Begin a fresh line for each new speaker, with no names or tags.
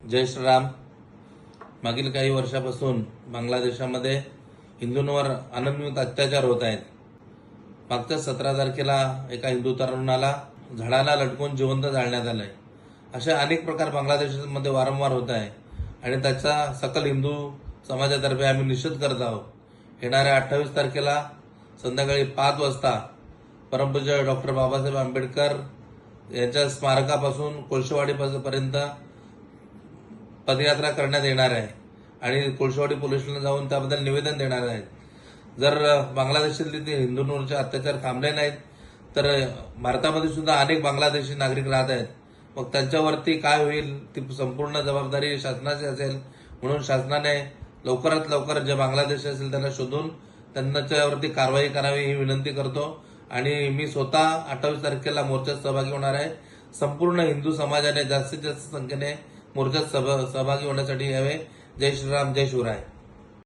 जय श्रीराम. मागील काही वर्षापासून बांगलादेशामध्ये हिंदूंवर अनन्वित अत्याचार होत आहेत. मागच्या 17 तारखेला एका हिंदू तरुणाला झाडाला लटकून जिवंत जाळण्यात आलंय. असे अनेक प्रकार बांगलादेशामध्ये वारंवार होत आहे आणि त्याचा सकल हिंदू समाजातर्फे आम्ही निषेध करत आहोत. येणाऱ्या 28 तारखेला संध्याकाळी 5 वाजता परमपूज्य डॉक्टर बाबासाहेब आंबेडकर यांच्या स्मारकापासून कोळशेवाडीपर्यंत पदयात्रा करण्यात येणार आहे आणि कोळशेवाडी पोलिसांना जाऊन त्याबद्दल निवेदन देणार आहेत. जर बांगलादेशातील हिंदूंवरचे अत्याचार थांबले नाहीत तर भारतामध्ये सुद्धा अनेक बांगलादेशी नागरिक राहत आहेत. मग त्यांच्यावरती काय होईल ती संपूर्ण जबाबदारी शासनाची असेल. म्हणून शासनाने लवकरात लवकर जे बांगलादेश असेल त्यांना शोधून त्यांच्यावरती कारवाई करावी ही विनंती करतो. आणि मी स्वतः 28 तारखेला मोर्चात सहभागी होणार आहे. संपूर्ण हिंदू समाजाने जास्तीत जास्त संख्येने मोर्चात सहभागी होण्यासाठी यावे. जय श्रीराम, जय शिवराय.